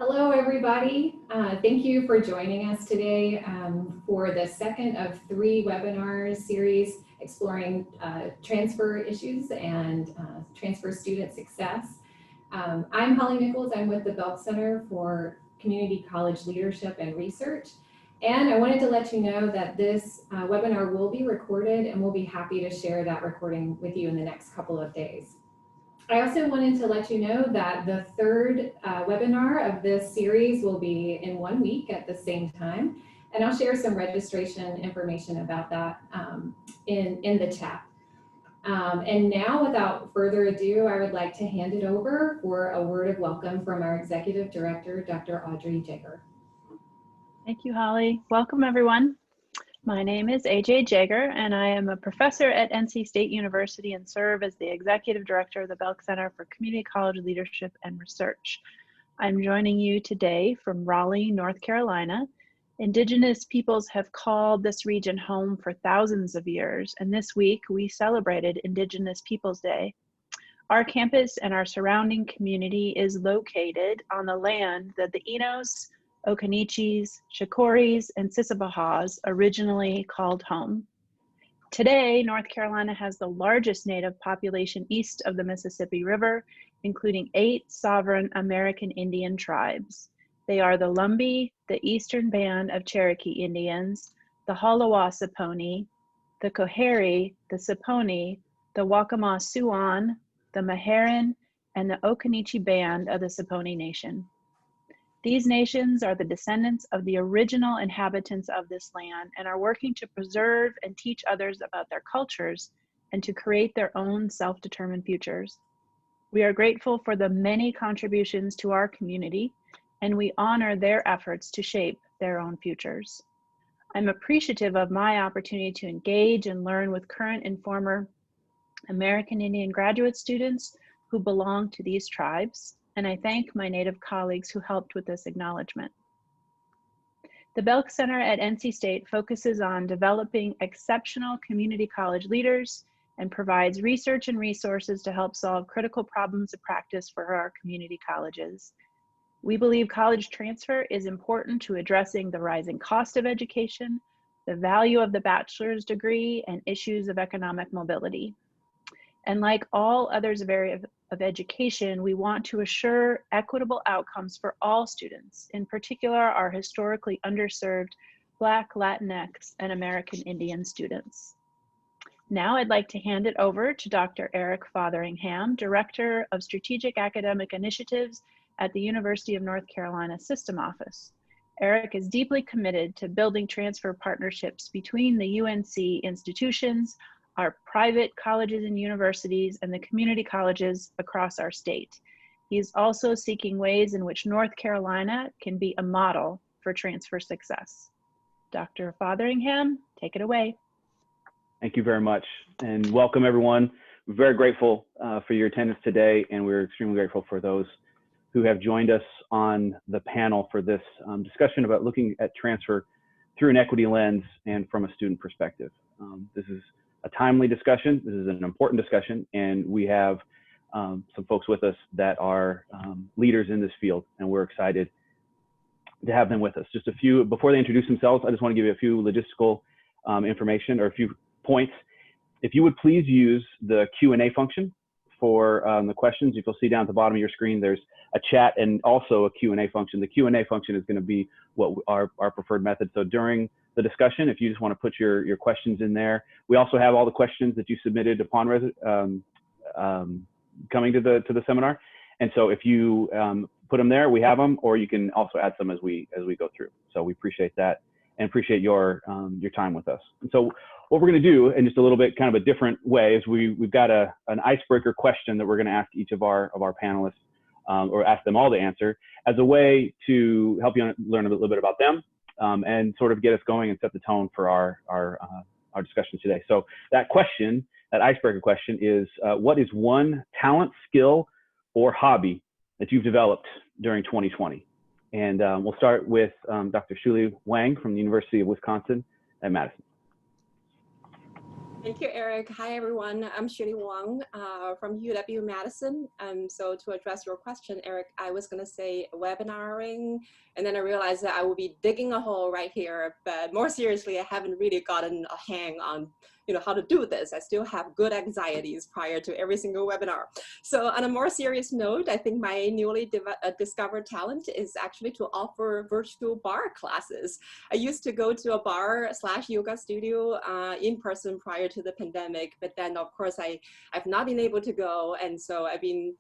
Hello, everybody. Thank you for joining us today for the second of 3 webinar series exploring transfer issues and transfer student success. I'm Holly Nichols. I'm with the Belk Center for Community College Leadership and Research. And I wanted to let you know that this webinar will be recorded, and we'll be happy to share that recording with you in the next couple of days. I also wanted to let you know that the third webinar of this series will be in 1 week at the same time, and I'll share some registration information about that in the chat. And now, without further ado, I would like to hand it over for a word of welcome from our Executive Director, Dr. Audrey Jager. Thank you, Holly. Welcome, everyone. My name is AJ Jager, and I am a professor at NC State University and serve as the Executive Director of the Belk Center for Community College Leadership and Research. I'm joining you today from Raleigh, North Carolina. Indigenous peoples have called this region home for thousands of years, and this week we celebrated Indigenous Peoples Day. Our campus and our surrounding community is located on the land that the Enos, Occaneechees, Shakoris, and Sisebahas originally called home. Today, North Carolina has the largest Native population east of the Mississippi River, including 8 sovereign American Indian tribes. They are the Lumbee, the Eastern Band of Cherokee Indians, the Holowa-Saponi, the Coharie, the Saponi, the Waccamaw-Siouan, the Meherrin, and the Occaneechee Band of the Saponi Nation. These nations are the descendants of the original inhabitants of this land and are working to preserve and teach others about their cultures and to create their own self-determined futures. We are grateful for the many contributions to our community, and we honor their efforts to shape their own futures. I'm appreciative of my opportunity to engage and learn with current and former American Indian graduate students who belong to these tribes, and I thank my Native colleagues who helped with this acknowledgement. The Belk Center at NC State focuses on developing exceptional community college leaders and provides research and resources to help solve critical problems of practice for our community colleges. We believe college transfer is important to addressing the rising cost of education, the value of the bachelor's degree, and issues of economic mobility. And like all others areas of education, we want to assure equitable outcomes for all students, in particular our historically underserved Black, Latinx, and American Indian students. Now I'd like to hand it over to Dr. Eric Fotheringham, Director of Strategic Academic Initiatives at the University of North Carolina System Office. Eric is deeply committed to building transfer partnerships between the UNC institutions, our private colleges and universities, and the community colleges across our state. He is also seeking ways in which North Carolina can be a model for transfer success. Dr. Fotheringham, take it away. Thank you very much, and welcome everyone. We're very grateful for your attendance today, and we're extremely grateful for those who have joined us on the panel for this discussion about looking at transfer through an equity lens and from a student perspective. This is a timely discussion. This is an important discussion, and we have some folks with us that are leaders in this field, and we're excited to have them with us. Just a few, before they introduce themselves, I just want to give you a few logistical information or a few points. If you would please use the Q&A function for the questions. If you'll see down at the bottom of your screen, there's a chat and also a Q&A function. The Q&A function is going to be what our preferred method. So during the discussion, if you just want to put your questions in there. We also have all the questions that you submitted upon coming to the seminar. And so if you put them there, we have them, or you can also add some as we go through. So we appreciate that and appreciate your time with us. And so what we're going to do in just a little bit kind of a different way is we've got an icebreaker question that we're going to ask each of our panelists or ask them all to answer as a way to help you learn a little bit about them. And sort of get us going and set the tone for our discussion today. So that question, that icebreaker question is, what is one talent, skill, or hobby that you've developed during 2020? And we'll start with Dr. Shuli Wang from the University of Wisconsin at Madison. Thank you, Eric. Hi, everyone. I'm Shirley Wang from UW-Madison. So to address your question, Eric, I was going to say webinaring, and then I realized that I will be digging a hole right here. But more seriously, I haven't really gotten a hang on, how to do this. I still have good anxieties prior to every single webinar. So on a more serious note, I think my newly discovered talent is actually to offer virtual bar classes. I used to go to a bar/yoga studio in person prior to the pandemic, but then of course I've not been able to go, and so I've been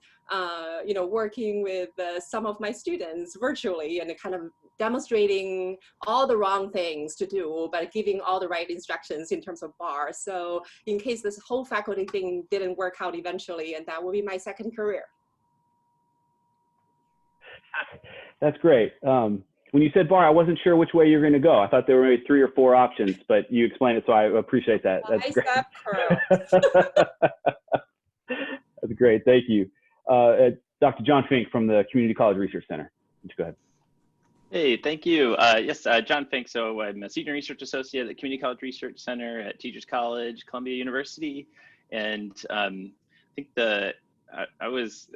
working with some of my students virtually and kind of demonstrating all the wrong things to do, but giving all the right instructions in terms of bar. So in case this whole faculty thing didn't work out eventually, and that will be my second career. That's great. When you said bar, I wasn't sure which way you're going to go. I thought there were maybe 3 or 4 options, but you explained it, so I appreciate that. That's great. That's great. Thank you. Dr. John Fink from the Community College Research Center. Go ahead. Hey, thank you. Yes, John Fink. So I'm a senior research associate at the Community College Research Center at Teachers College, Columbia University. And I think I was,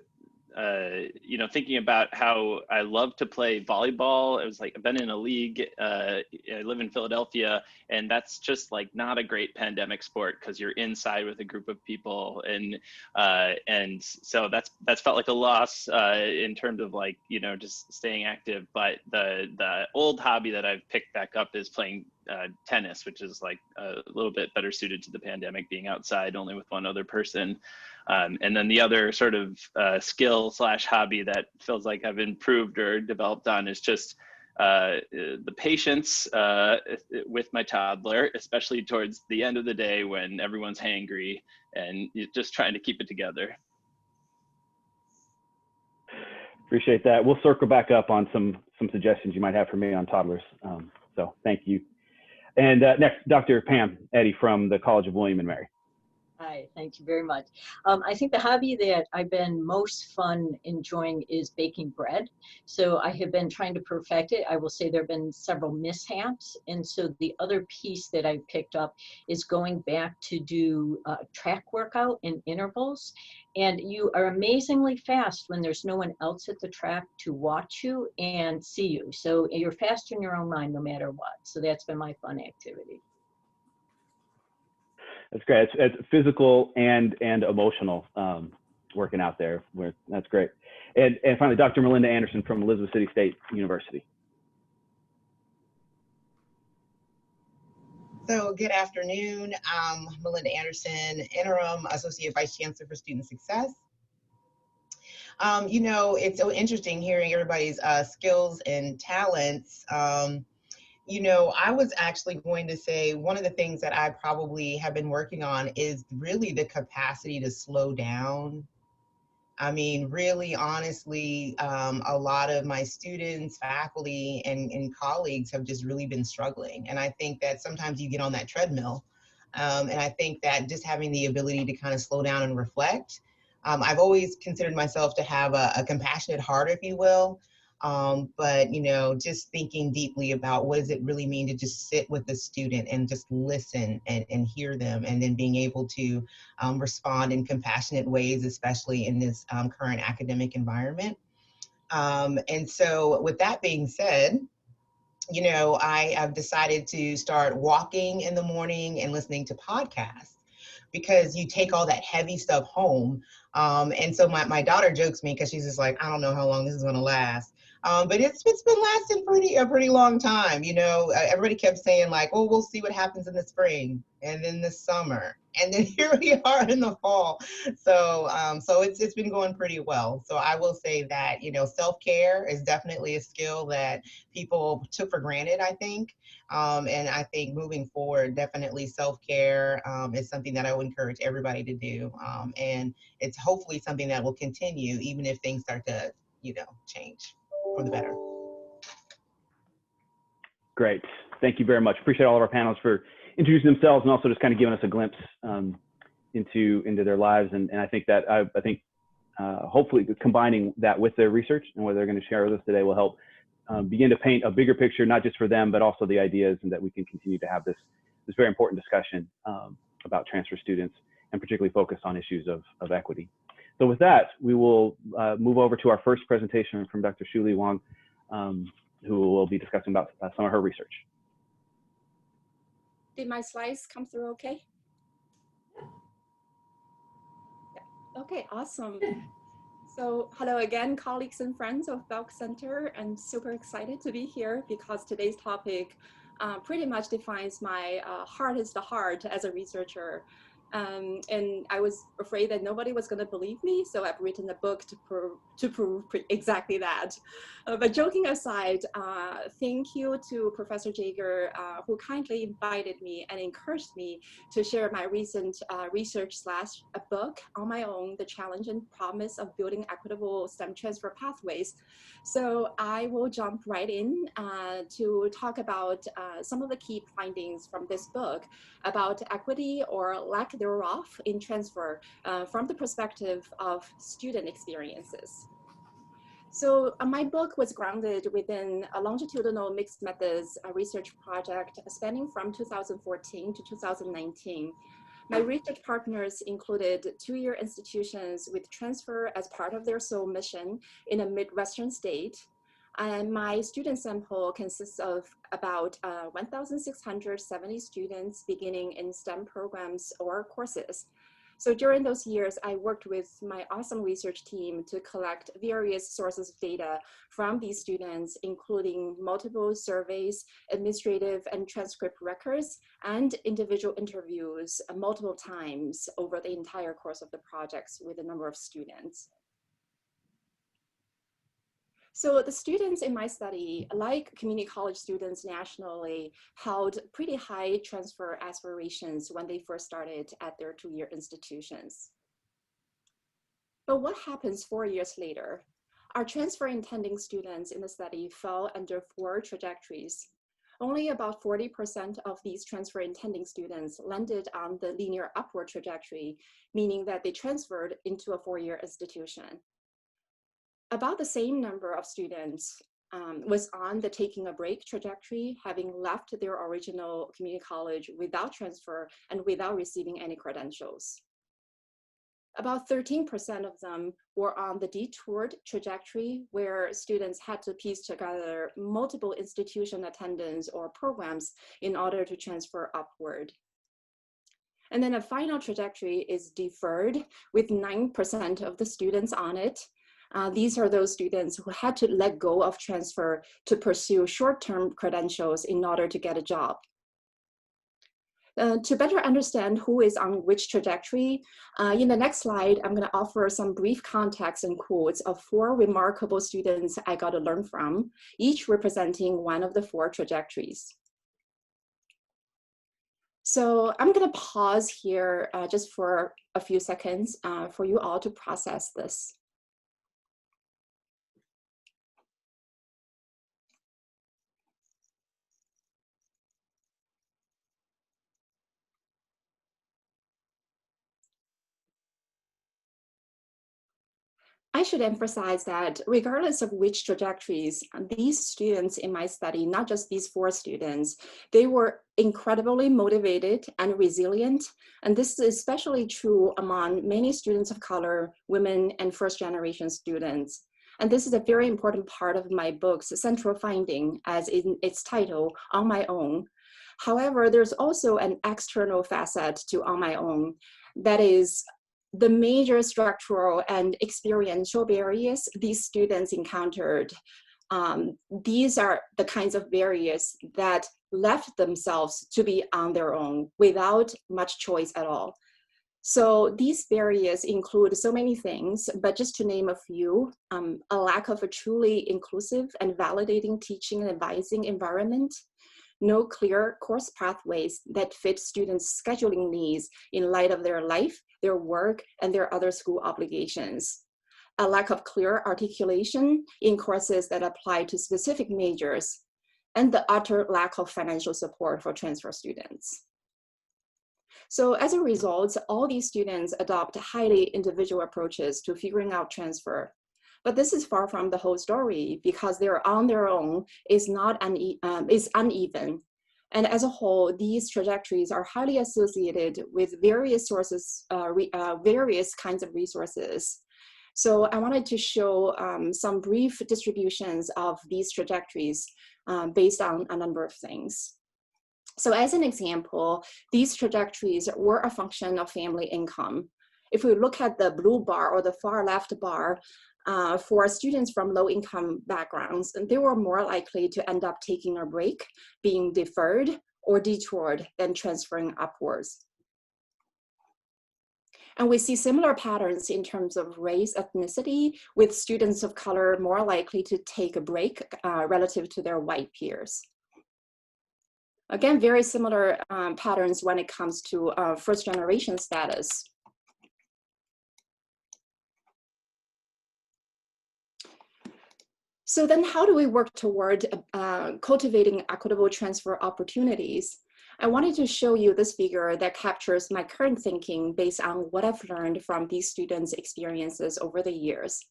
thinking about how I love to play volleyball. It was like, I've been in a league, I live in Philadelphia, and that's just like not a great pandemic sport because you're inside with a group of people. And so that's felt like a loss in terms of like, just staying active. But the old hobby that I've picked back up is playing tennis, which is like a little bit better suited to the pandemic, being outside only with one other person. And then the other sort of skill/hobby that feels like I've improved or developed on is just the patience with my toddler, especially towards the end of the day when everyone's hangry and you're just trying to keep it together. Appreciate that. We'll circle back up on some suggestions you might have for me on toddlers. So thank you. And next, Dr. Pam Eddy from the College of William and Mary. Hi, thank you very much. I think the hobby that I've been most fun enjoying is baking bread. So I have been trying to perfect it. I will say there have been several mishaps. And so the other piece that I picked up is going back to do track workout in intervals. And you are amazingly fast when there's no one else at the track to watch you and see you. So you're fast in your own mind no matter what. So that's been my fun activity. That's great. It's physical and emotional working out there. That's great. And finally, Dr. Melinda Anderson from Elizabeth City State University. So good afternoon. I'm Melinda Anderson, Interim Associate Vice Chancellor for Student Success. It's so interesting hearing everybody's skills and talents. I was actually going to say one of the things that I probably have been working on is really the capacity to slow down. I mean, really, honestly, a lot of my students, faculty, and colleagues have just really been struggling. And I think that sometimes you get on that treadmill. And I think that just having the ability to kind of slow down and reflect. I've always considered myself to have a compassionate heart, if you will. But just thinking deeply about what does it really mean to just sit with the student and just listen and hear them, and then being able to respond in compassionate ways, especially in this current academic environment. And so with that being said, I have decided to start walking in the morning and listening to podcasts, because you take all that heavy stuff home. And so my daughter jokes me, because she's just like, I don't know how long this is going to last. But it's been lasting a pretty long time. Everybody kept saying like, oh, we'll see what happens in the spring and then the summer. And then here we are in the fall. So it's been going pretty well. So I will say that, self-care is definitely a skill that people took for granted, I think. And I think moving forward, definitely self-care is something that I would encourage everybody to do. And it's hopefully something that will continue even if things start to, change for the better. Great. Thank you very much. Appreciate all of our panelists for introducing themselves and also just kind of giving us a glimpse into their lives. And I think that hopefully combining that with their research and what they're going to share with us today will help begin to paint a bigger picture, not just for them, but also the ideas, and that we can continue to have this very important discussion. about transfer students, and particularly focused on issues of equity. So with that, we will move over to our first presentation from Dr. Shuli Wang, who will be discussing about some of her research. Did my slides come through okay? Yeah. Okay, awesome. So hello again, colleagues and friends of Belk Center. I'm super excited to be here because today's topic pretty much defines my heart is the heart as a researcher. And I was afraid that nobody was going to believe me, so I've written a book to prove exactly that. But joking aside, thank you to Professor Jaeger, who kindly invited me and encouraged me to share my recent research / a book on my own, The Challenge and Promise of Building Equitable STEM Transfer Pathways. So I will jump right in to talk about some of the key findings from this book about equity or lack thereof in transfer from the perspective of student experiences. So my book was grounded within a longitudinal mixed methods research project spanning from 2014 to 2019. My research partners included 2-year institutions with transfer as part of their sole mission in a Midwestern state. And my student sample consists of about 1,670 students beginning in STEM programs or courses. So during those years, I worked with my awesome research team to collect various sources of data from these students, including multiple surveys, administrative and transcript records, and individual interviews multiple times over the entire course of the projects with a number of students. So the students in my study, like community college students nationally, held pretty high transfer aspirations when they first started at their 2-year institutions. But what happens 4 years later? Our transfer intending students in the study fell under 4 trajectories. Only about 40% of these transfer intending students landed on the linear upward trajectory, meaning that they transferred into a 4-year institution. About the same number of students was on the taking a break trajectory, having left their original community college without transfer and without receiving any credentials. About 13% of them were on the detoured trajectory, where students had to piece together multiple institution attendance or programs in order to transfer upward. And then a final trajectory is deferred, with 9% of the students on it. These are those students who had to let go of transfer to pursue short-term credentials in order to get a job. To better understand who is on which trajectory, in the next slide, I'm going to offer some brief context and quotes of 4 remarkable students I got to learn from, each representing one of the 4 trajectories. So I'm going to pause here just for a few seconds for you all to process this. I should emphasize that regardless of which trajectories, these students in my study, not just these 4 students, they were incredibly motivated and resilient. And this is especially true among many students of color, women, and first-generation students. And this is a very important part of my book's central finding, as in its title, On My Own. However, there's also an external facet to On My Own, that is, the major structural and experiential barriers these students encountered. These are the kinds of barriers that left themselves to be on their own without much choice at all. So these barriers include so many things, but just to name a few, a lack of a truly inclusive and validating teaching and advising environment, no clear course pathways that fit students' scheduling needs in light of their life, their work, and their other school obligations. A lack of clear articulation in courses that apply to specific majors, and the utter lack of financial support for transfer students. So as a result, all these students adopt highly individual approaches to figuring out transfer. But this is far from the whole story, because they're on their own is uneven. And as a whole, these trajectories are highly associated with various sources, various kinds of resources. So I wanted to show some brief distributions of these trajectories based on a number of things. So as an example, these trajectories were a function of family income. If we look at the blue bar or the far left bar, for students from low-income backgrounds, they were more likely to end up taking a break, being deferred or detoured than transferring upwards. And we see similar patterns in terms of race, ethnicity, with students of color more likely to take a break relative to their white peers. Again, very similar patterns when it comes to first-generation status. So then how do we work toward cultivating equitable transfer opportunities? I wanted to show you this figure that captures my current thinking based on what I've learned from these students' experiences over the years.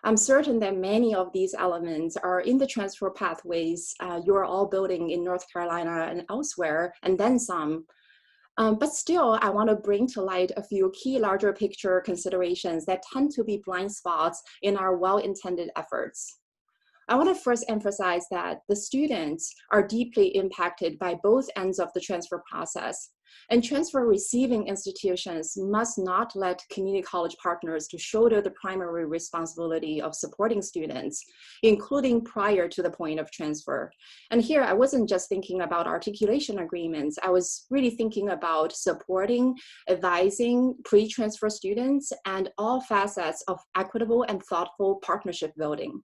I'm certain that many of these elements are in the transfer pathways you're all building in North Carolina and elsewhere, and then some. But still, I want to bring to light a few key larger picture considerations that tend to be blind spots in our well-intended efforts. I want to first emphasize that the students are deeply impacted by both ends of the transfer process, and transfer receiving institutions must not let community college partners to shoulder the primary responsibility of supporting students, including prior to the point of transfer. And here, I wasn't just thinking about articulation agreements, I was really thinking about supporting, advising pre-transfer students, and all facets of equitable and thoughtful partnership building.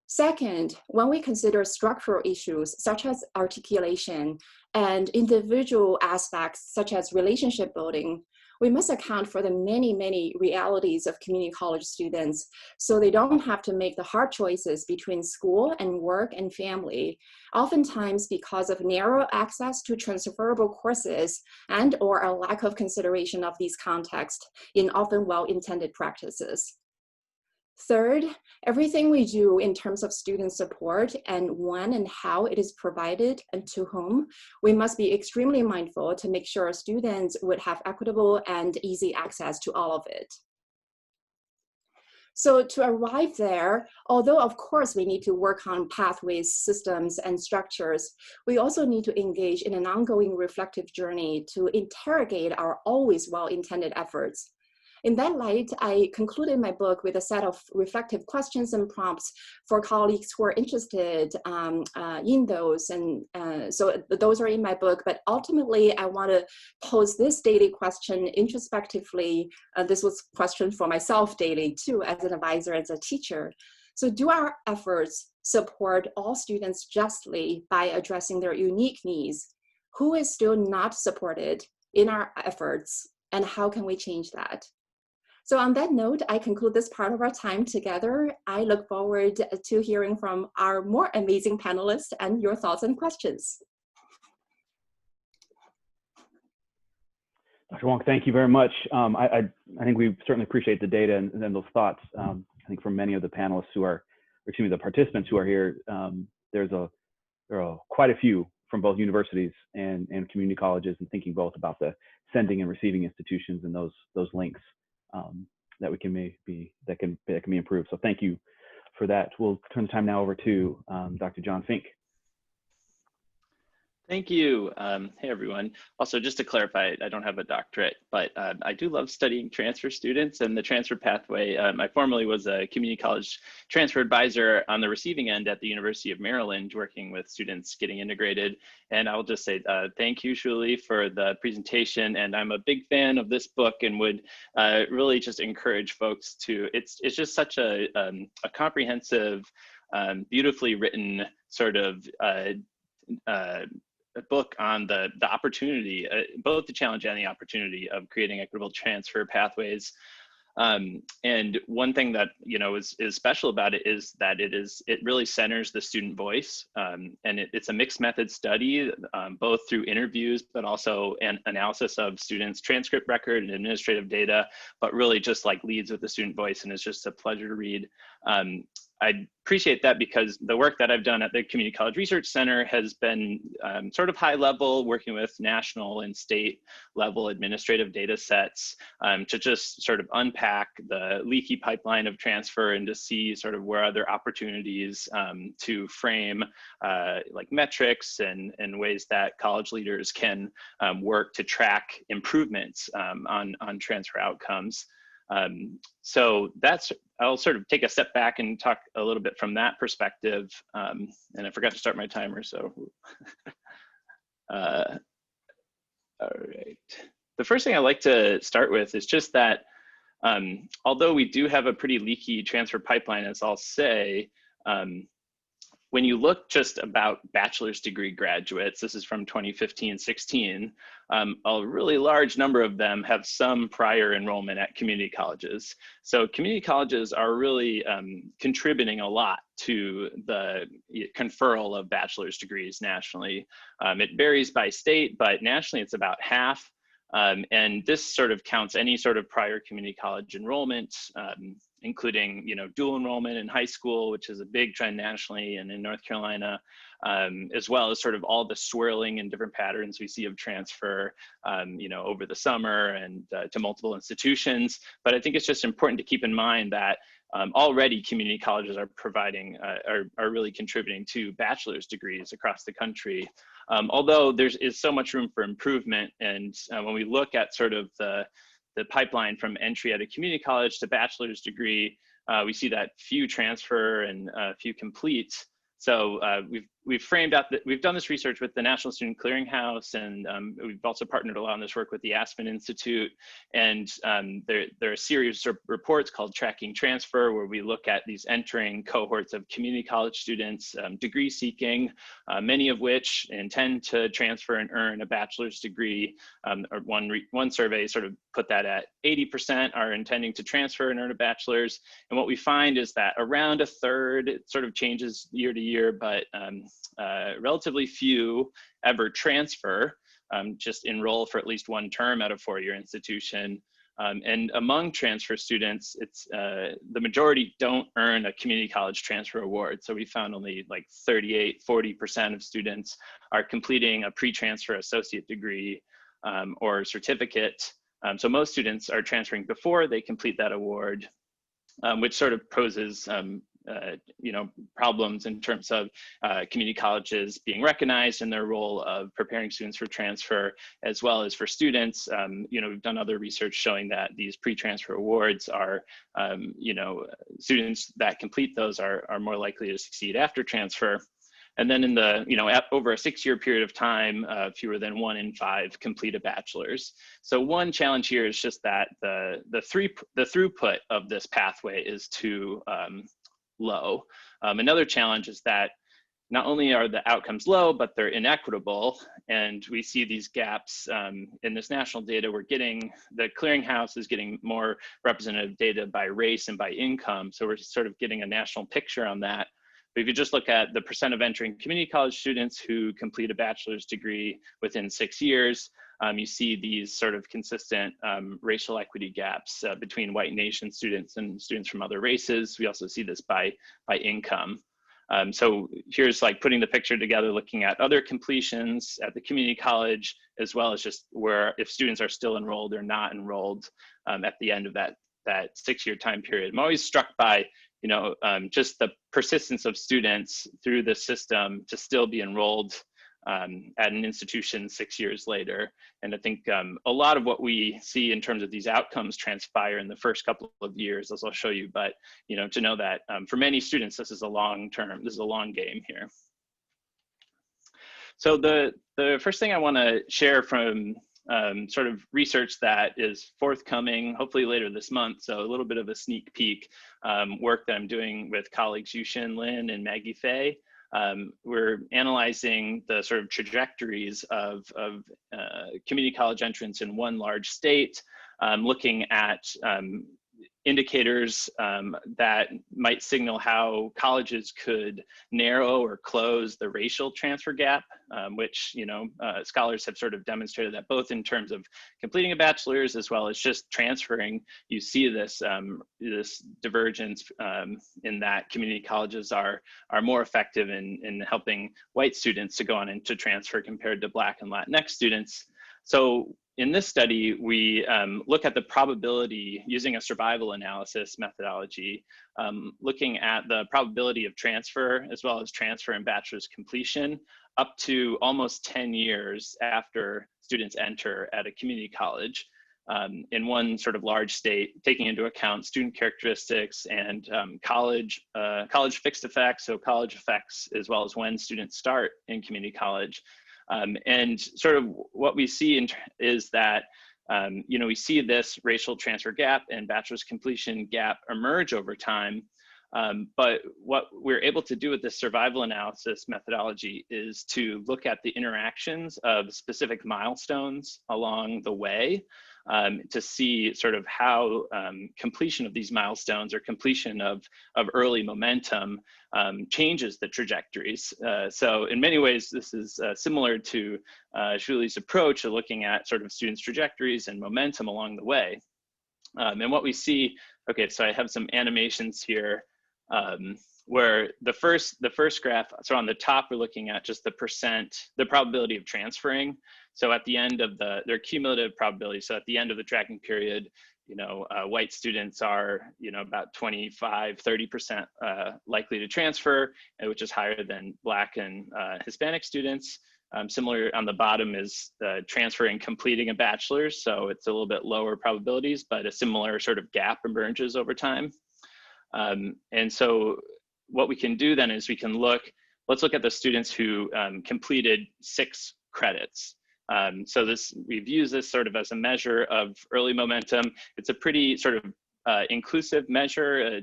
Second, when we consider structural issues such as articulation and individual aspects such as relationship building, we must account for the many, many realities of community college students so they don't have to make the hard choices between school and work and family, oftentimes because of narrow access to transferable courses and or a lack of consideration of these contexts in often well-intended practices. Third, everything we do in terms of student support and when and how it is provided and to whom, we must be extremely mindful to make sure students would have equitable and easy access to all of it. So to arrive there, although of course we need to work on pathways, systems, and structures, we also need to engage in an ongoing reflective journey to interrogate our always well-intended efforts. In that light, I concluded my book with a set of reflective questions and prompts for colleagues who are interested in those. And so those are in my book, but ultimately I want to pose this daily question introspectively. This was a question for myself daily too, as an advisor, as a teacher. So do our efforts support all students justly by addressing their unique needs? Who is still not supported in our efforts, and how can we change that? So on that note, I conclude this part of our time together. I look forward to hearing from our more amazing panelists and your thoughts and questions. Dr. Wong, thank you very much. I think we certainly appreciate the data and those thoughts. I think from many of the panelists who are, excuse me, the participants who are here, there are quite a few from both universities and community colleges, and thinking both about the sending and receiving institutions and those links. That we can that can be improved. So thank you for that. We'll turn the time now over to Dr. John Fink. Thank you. Hey, everyone. Also, just to clarify, I don't have a doctorate, but I do love studying transfer students and the transfer pathway. I formerly was a community college transfer advisor on the receiving end at the University of Maryland, working with students getting integrated. And I'll just say thank you, Shuli, for the presentation. And I'm a big fan of this book and would really just encourage folks to, it's just such a comprehensive, beautifully written sort of a book on the opportunity, both the challenge and the opportunity of creating equitable transfer pathways. And one thing that is special about it is that it really centers the student voice, and it's a mixed method study, both through interviews but also an analysis of students' transcript record and administrative data, but really just like leads with the student voice, and it's just a pleasure to read. I appreciate that because the work that I've done at the Community College Research Center has been sort of high level, working with national and state level administrative data sets to just sort of unpack the leaky pipeline of transfer and to see sort of where other opportunities to frame like metrics and ways that college leaders can work to track improvements on transfer outcomes. So I'll sort of take a step back and talk a little bit from that perspective. And I forgot to start my timer, so. All right. The first thing I like to start with is just that although we do have a pretty leaky transfer pipeline, as I'll say, when you look just about bachelor's degree graduates, this is from 2015-16, a really large number of them have some prior enrollment at community colleges. So community colleges are really contributing a lot to the conferral of bachelor's degrees nationally. It varies by state, but nationally it's about half. And this sort of counts any sort of prior community college enrollment, including, dual enrollment in high school, which is a big trend nationally and in North Carolina, as well as sort of all the swirling and different patterns we see of transfer, over the summer and to multiple institutions. But I think it's just important to keep in mind that already community colleges are providing, are really contributing to bachelor's degrees across the country. Although there is so much room for improvement. And when we look at sort of the pipeline from entry at a community college to bachelor's degree, we see that few transfer and few complete. So we've framed out that we've done this research with the National Student Clearinghouse, and we've also partnered a lot on this work with the Aspen Institute. And there are a series of reports called Tracking Transfer, where we look at these entering cohorts of community college students, degree seeking, many of which intend to transfer and earn a bachelor's degree. Or one survey sort of put that at 80% are intending to transfer and earn a bachelor's. And what we find is that around a third, it sort of changes year to year, but relatively few ever transfer, just enroll for at least one term at a four-year institution. And among transfer students, it's the majority don't earn a community college transfer award. So we found only like 40% of students are completing a pre-transfer associate degree or certificate. So most students are transferring before they complete that award, which sort of poses problems in terms of community colleges being recognized in their role of preparing students for transfer, as well as for students. We've done other research showing that these pre-transfer awards are, students that complete those are more likely to succeed after transfer. And then in the, over a 6-year period of time, fewer than 1 in 5 complete a bachelor's. So one challenge here is just that the throughput of this pathway is too low. Another challenge is that not only are the outcomes low, but they're inequitable. And we see these gaps in this national data. The clearinghouse is getting more representative data by race and by income. So we're sort of getting a national picture on that. But if you just look at the percent of entering community college students who complete a bachelor's degree within 6 years, you see these sort of consistent racial equity gaps between white nation students and students from other races. We also see this by income. So here's like putting the picture together, looking at other completions at the community college, as well as just where if students are still enrolled or not enrolled at the end of that 6-year time period. I'm always struck by just the persistence of students through the system to still be enrolled at an institution 6 years later. And I think a lot of what we see in terms of these outcomes transpire in the first couple of years, as I'll show you. But to know that for many students, this is a long game here. So the first thing I want to share from sort of research that is forthcoming, hopefully later this month. So a little bit of a sneak peek, work that I'm doing with colleagues Yushin Lin and Maggie Fay. We're analyzing the sort of trajectories of community college entrants in one large state, looking at indicators that might signal how colleges could narrow or close the racial transfer gap, which scholars have sort of demonstrated that both in terms of completing a bachelor's as well as just transferring, you see this this divergence in that community colleges are more effective in helping white students to go on and to transfer compared to Black and Latinx students. So in this study, we look at the probability using a survival analysis methodology, looking at the probability of transfer as well as transfer and bachelor's completion up to almost 10 years after students enter at a community college in one sort of large state, taking into account student characteristics and college fixed effects, so college effects, as well as when students start in community college. And sort of what we see is that, we see this racial transfer gap and bachelor's completion gap emerge over time. But what we're able to do with this survival analysis methodology is to look at the interactions of specific milestones along the way to see sort of how completion of these milestones or completion of early momentum changes the trajectories. So in many ways, this is similar to Julie's approach of looking at sort of students' trajectories and momentum along the way. And what we see, okay, so I have some animations here where the first graph, so on the top, we're looking at just the probability of transferring. So at the end of their cumulative probability, so at the end of the tracking period, white students are, about 25–30% likely to transfer, which is higher than Black and Hispanic students. Similar on the bottom is transfer and completing a bachelor's, so it's a little bit lower probabilities, but a similar sort of gap emerges over time. And so what we can do then is let's look at the students who completed 6 credits. So we've used this sort of as a measure of early momentum. It's a pretty sort of inclusive measure.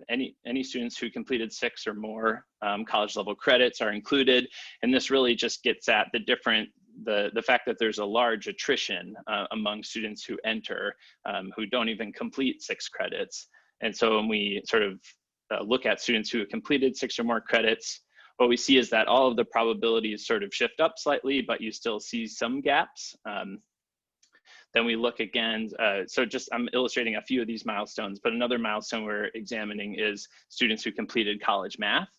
Any students who completed 6 or more college level credits are included. And this really just gets at the fact that there's a large attrition among students who enter who don't even complete 6 credits. And so when we sort of look at students who have completed 6 or more credits, what we see is that all of the probabilities sort of shift up slightly, but you still see some gaps. Then we look again, so just I'm illustrating a few of these milestones, but another milestone we're examining is students who completed college math.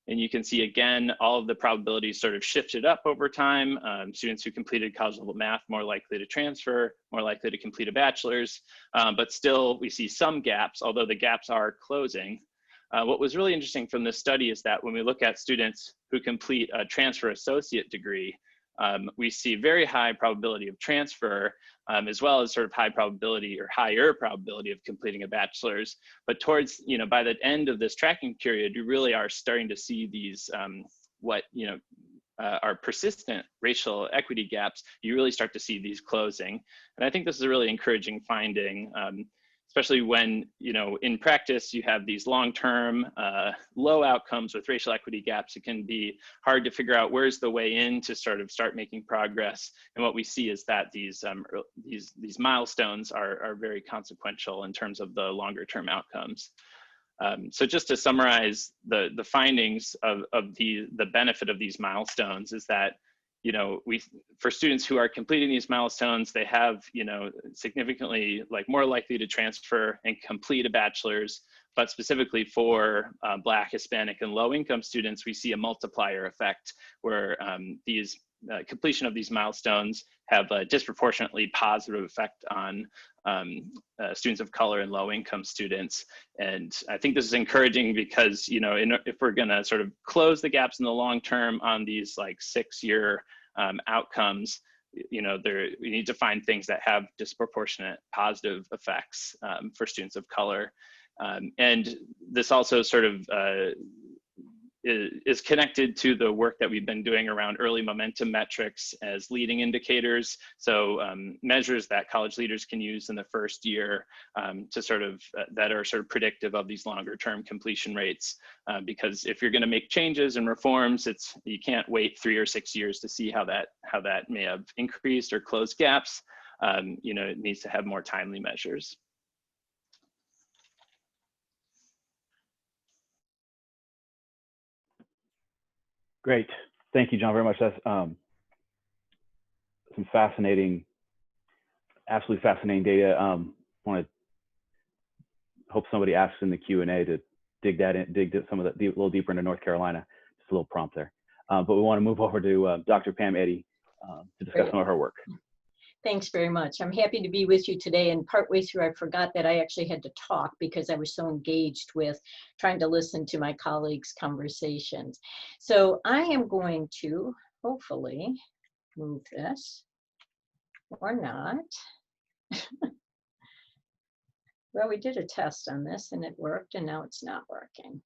And you can see again, all of the probabilities sort of shifted up over time. Students who completed college level math more likely to transfer, more likely to complete a bachelor's, but still we see some gaps, although the gaps are closing. What was really interesting from this study is that when we look at students who complete a transfer associate degree, we see very high probability of transfer, as well as sort of high probability or higher probability of completing a bachelor's. But towards, by the end of this tracking period, you really are starting to see these, are persistent racial equity gaps. You really start to see these closing. And I think this is a really encouraging finding, especially when, in practice, you have these long-term low outcomes with racial equity gaps. It can be hard to figure out where's the way in to sort of start making progress. And what we see is that these milestones are very consequential in terms of the longer-term outcomes. So just to summarize the findings of the benefit of these milestones is that, for students who are completing these milestones, they have, significantly more likely to transfer and complete a bachelor's, but specifically for Black, Hispanic, and low-income students, we see a multiplier effect where these completion of these milestones have a disproportionately positive effect on students of color and low-income students. And I think this is encouraging because, if we're gonna sort of close the gaps in the long term on these 6-year outcomes, we need to find things that have disproportionate positive effects for students of color. And this also sort of is connected to the work that we've been doing around early momentum metrics as leading indicators. So measures that college leaders can use in the first year to sort of, that are sort of predictive of these longer term completion rates. Because if you're gonna make changes and reforms, you can't wait 3 or 6 years to see how that may have increased or closed gaps. It needs to have more timely measures. Great. Thank you, John, very much. That's some fascinating, absolutely fascinating data. Want to hope somebody asks in the Q&A to dig some of that a little deeper into North Carolina. Just a little prompt there. But we want to move over to Dr. Pam Eddy to discuss some of her work. Thanks very much. I'm happy to be with you today. And partway through, I forgot that I actually had to talk because I was so engaged with trying to listen to my colleagues' conversations. So I am going to hopefully move this or not. Well, we did a test on this and it worked, and now it's not working.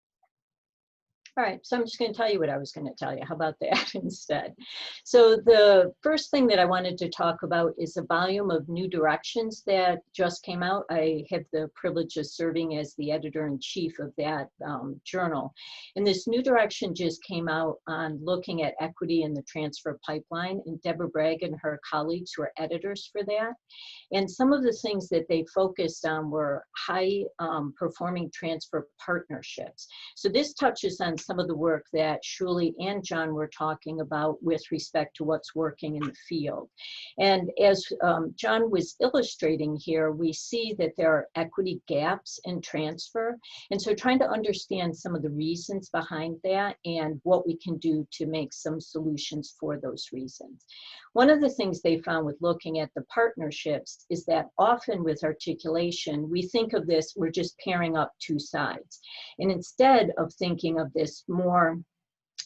All right, so I'm just going to tell you what I was going to tell you. How about that instead? So the first thing that I wanted to talk about is a volume of new directions that just came out. I have the privilege of serving as the editor-in-chief of that journal. And this new direction just came out on looking at equity in the transfer pipeline. And Deborah Bragg and her colleagues were editors for that. And some of the things that they focused on were high performing transfer partnerships. So this touches on some of the work that Shuli and John were talking about with respect to what's working in the field. And as John was illustrating here, we see that there are equity gaps in transfer. And so trying to understand some of the reasons behind that and what we can do to make some solutions for those reasons. One of the things they found with looking at the partnerships is that often with articulation, we think of this, we're just pairing up two sides. And instead of thinking of this more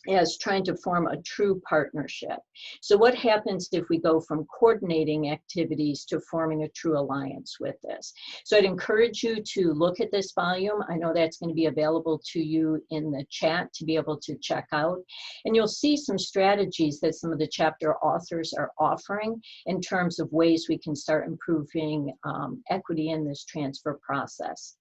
as trying to form a true partnership. So what happens if we go from coordinating activities to forming a true alliance with this? So I'd encourage you to look at this volume. I know that's going to be available to you in the chat to be able to check out. And you'll see some strategies that some of the chapter authors are offering in terms of ways we can start improving equity in this transfer process.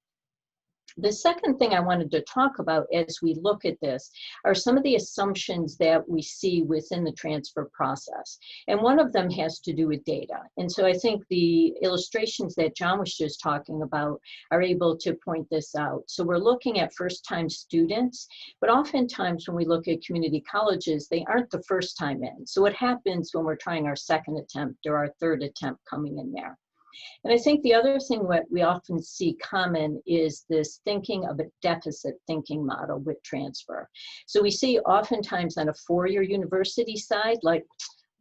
The second thing I wanted to talk about as we look at this are some of the assumptions that we see within the transfer process. And one of them has to do with data. And so I think the illustrations that John was just talking about are able to point this out. So we're looking at first-time students, but oftentimes when we look at community colleges, they aren't the first time in. So what happens when we're trying our second attempt or our third attempt coming in there? And I think the other thing what we often see common is this thinking of a deficit thinking model with transfer. So we see oftentimes on a four-year university side, like,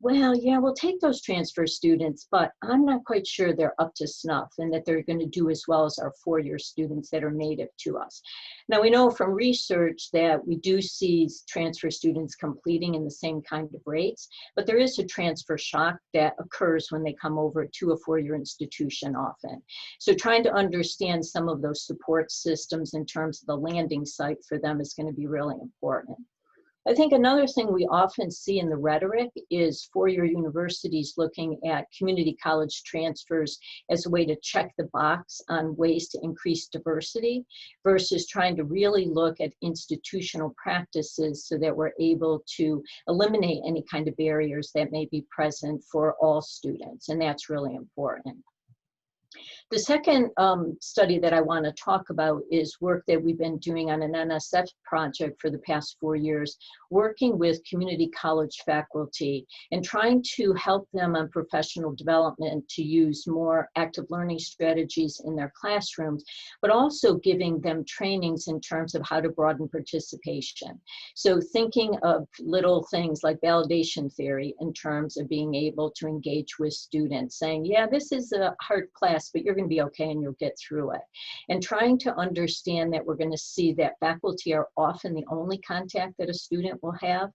well, yeah, we'll take those transfer students, but I'm not quite sure they're up to snuff and that they're going to do as well as our four-year students that are native to us. Now, we know from research that we do see transfer students completing in the same kind of rates, but there is a transfer shock that occurs when they come over to a four-year institution often. So trying to understand some of those support systems in terms of the landing site for them is going to be really important. I think another thing we often see in the rhetoric is four-year universities looking at community college transfers as a way to check the box on ways to increase diversity versus trying to really look at institutional practices so that we're able to eliminate any kind of barriers that may be present for all students, and that's really important. The second study that I want to talk about is work that we've been doing on an NSF project for the past 4 years, working with community college faculty and trying to help them on professional development to use more active learning strategies in their classrooms, but also giving them trainings in terms of how to broaden participation. So thinking of little things like validation theory in terms of being able to engage with students, saying, yeah, this is a hard class, but you're going to be okay and you'll get through it. And trying to understand that we're going to see that faculty are often the only contact that a student will have.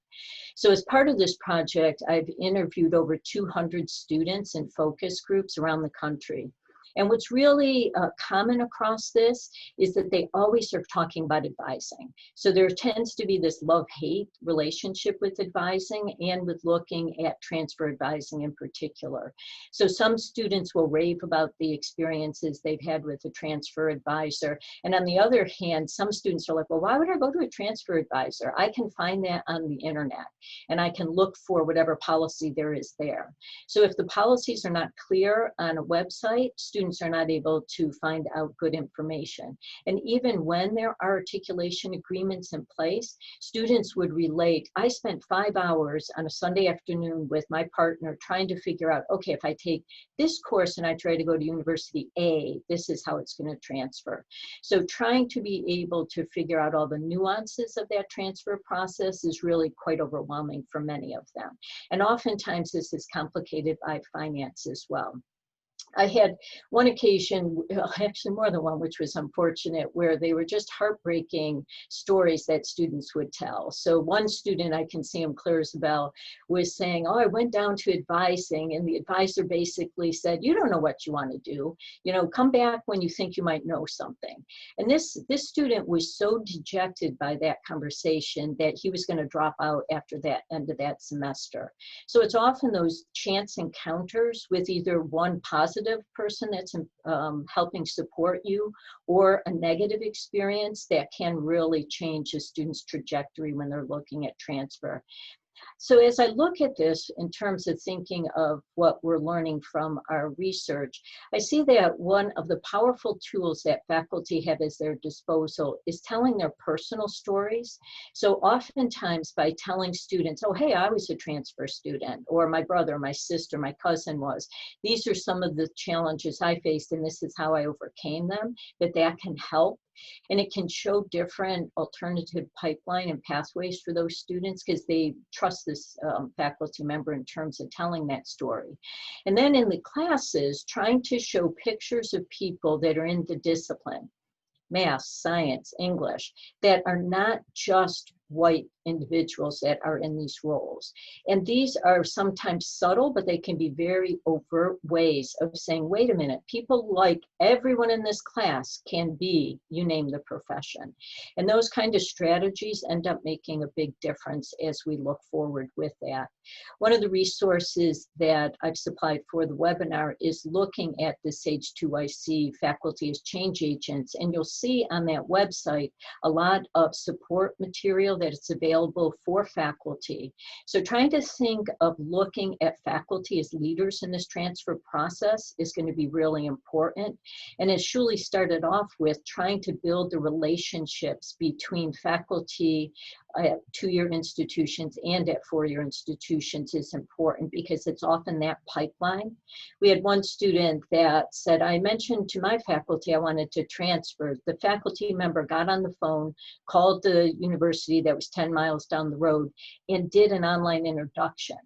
So as part of this project, I've interviewed over 200 students in focus groups around the country. And what's really common across this is that they always are talking about advising. So there tends to be this love-hate relationship with advising and with looking at transfer advising in particular. So some students will rave about the experiences they've had with a transfer advisor. And on the other hand, some students are like, well, why would I go to a transfer advisor? I can find that on the internet and I can look for whatever policy there is there. So if the policies are not clear on a website, students students are not able to find out good information. And even when there are articulation agreements in place, students would relate, I spent 5 hours on a Sunday afternoon with my partner trying to figure out, okay, if I take this course and I try to go to University A, this is how it's going to transfer. So trying to be able to figure out all the nuances of that transfer process is really quite overwhelming for many of them. And oftentimes this is complicated by finance as well. I had one occasion, actually more than one, which was unfortunate, where they were just heartbreaking stories that students would tell. So one student, I can see him clear as a bell, was saying, oh, I went down to advising, and the advisor basically said, you don't know what you want to do. You know, come back when you think you might know something. And this student was so dejected by that conversation that he was going to drop out after that end of that semester. So it's often those chance encounters with either one positive person that's helping support you or a negative experience that can really change a student's trajectory when they're looking at transfer. So as I look at this in terms of thinking of what we're learning from our research, I see that one of the powerful tools that faculty have at their disposal is telling their personal stories. So oftentimes by telling students, oh, hey, I was a transfer student, or my brother, my sister, my cousin was, these are some of the challenges I faced and this is how I overcame them, that can help. And it can show different alternative pipeline and pathways for those students because they trust this faculty member in terms of telling that story. And then in the classes, trying to show pictures of people that are in the discipline, math, science, English, that are not just white individuals that are in these roles. And these are sometimes subtle, but they can be very overt ways of saying, wait a minute, people like everyone in this class can be, you name the profession. And those kind of strategies end up making a big difference as we look forward with that. One of the resources that I've supplied for the webinar is looking at the SAGE-2IC faculty as change agents. And you'll see on that website a lot of support material that is available for faculty. So trying to think of looking at faculty as leaders in this transfer process is going to be really important. And as Shuli started off with, trying to build the relationships between faculty at two-year institutions and at four-year institutions is important because it's often that pipeline. We had one student that said, I mentioned to my faculty I wanted to transfer. The faculty member got on the phone, called the university that was 10 miles down the road, and did an online introduction.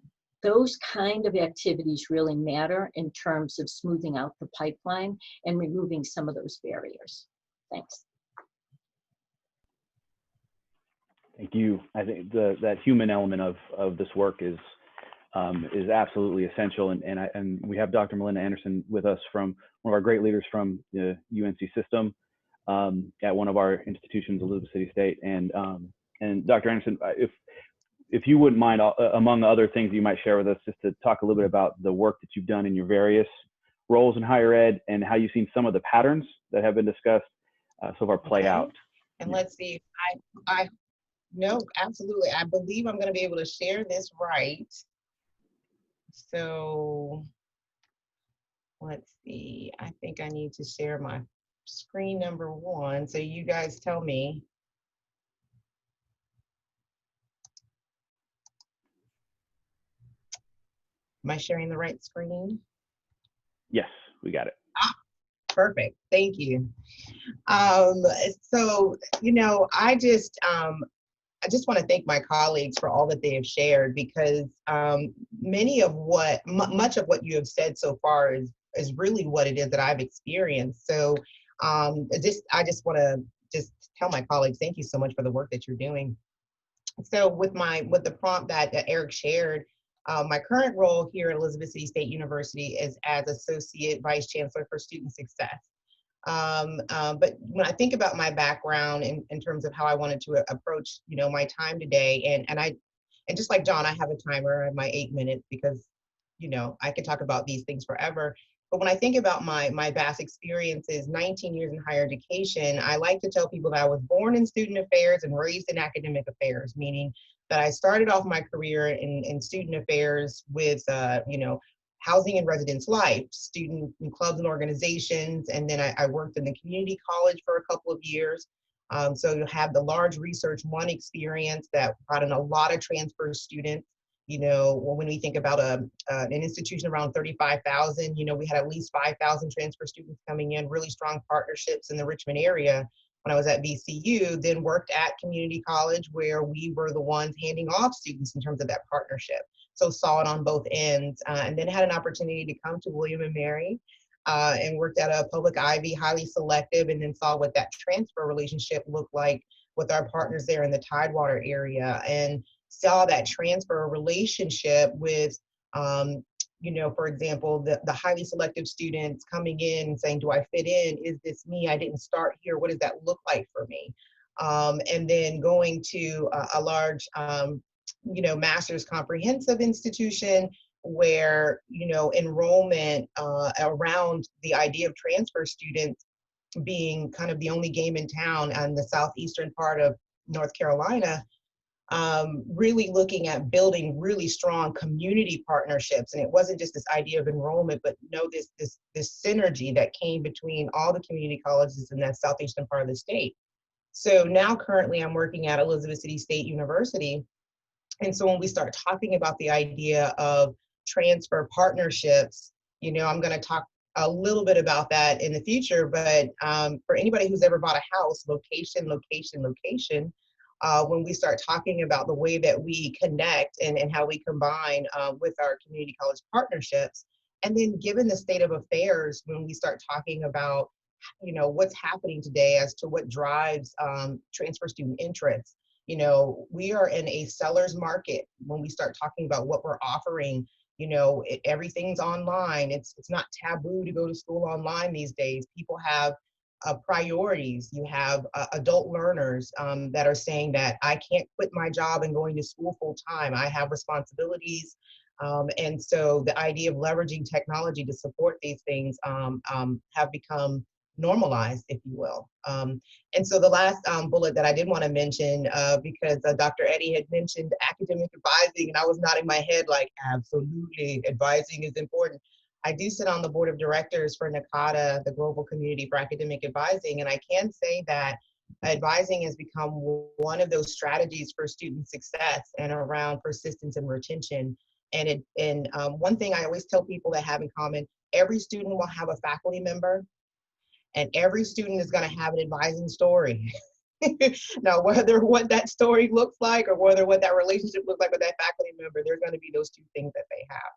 Those kind of activities really matter in terms of smoothing out the pipeline and removing some of those barriers. Thanks. Thank you. I think that human element of this work is absolutely essential. And we have Dr. Melinda Anderson with us, from one of our great leaders from the UNC system at one of our institutions, Elizabeth City State. And Dr. Anderson, if you wouldn't mind, among other things you might share with us, just to talk a little bit about the work that you've done in your various roles in higher ed and how you've seen some of the patterns that have been discussed so far play out. And let's see, no, absolutely. I believe I'm going to be able to share this right. So let's see. I think I need to share my screen number 1. So you guys tell me. Am I sharing the right screen? Yes, we got it. Perfect. Thank you. So, you know, I just want to thank my colleagues for all that they have shared, because much of what you have said so far is really what it is that I've experienced. So I just want to just tell my colleagues, thank you so much for the work that you're doing. So with the prompt that Eric shared, my current role here at Elizabeth City State University is as Associate Vice Chancellor for Student Success. But when I think about my background in terms of how I wanted to approach, you know, my time today, and just like John, I have a timer. I have my 8 minutes because, you know, I could talk about these things forever. But when I think about my vast experiences, 19 years in higher education, I like to tell people that I was born in student affairs and raised in academic affairs, meaning that I started off my career in student affairs with, you know, housing and residence life, student and clubs and organizations, and then I worked in the community college for a couple of years. So you have the large Research One experience that brought in a lot of transfer students. When we think about an institution around 35,000, we had at least 5,000 transfer students coming in, really strong partnerships in the Richmond area when I was at VCU, then worked at community college where we were the ones handing off students in terms of that partnership. So saw it on both ends, and then had an opportunity to come to William and Mary and worked at a public Ivy, highly selective, and then saw what that transfer relationship looked like with our partners there in the Tidewater area, and saw that transfer relationship with, for example, the highly selective students coming in and saying, do I fit in? Is this me? I didn't start here. What does that look like for me? And then going to a large, master's comprehensive institution where, enrollment around the idea of transfer students being kind of the only game in town on the southeastern part of North Carolina, really looking at building really strong community partnerships. And it wasn't just this idea of enrollment, but this synergy that came between all the community colleges in that southeastern part of the state. So now currently I'm working at Elizabeth City State University. And so when we start talking about the idea of transfer partnerships, I'm going to talk a little bit about that in the future, but for anybody who's ever bought a house, location, when we start talking about the way that we connect and how we combine with our community college partnerships, and then given the state of affairs, when we start talking about, what's happening today as to what drives transfer student interest, we are in a seller's market when we start talking about what we're offering. Everything's online. It's not taboo to go to school online these days. People have priorities. You have adult learners that are saying that I can't quit my job and going to school full time. I have responsibilities. And so the idea of leveraging technology to support these things have become normalized, if you will. And so the last bullet that I did want to mention, because Dr. Eddie had mentioned academic advising, and I was nodding my head like, absolutely, advising is important. I do sit on the board of directors for NACADA, the Global Community for Academic Advising, and I can say that advising has become one of those strategies for student success and around persistence and retention. And one thing I always tell people that have in common, every student will have a faculty member, and every student is going to have an advising story. Now, whether what that story looks like or whether what that relationship looks like with that faculty member, there's going to be those two things that they have.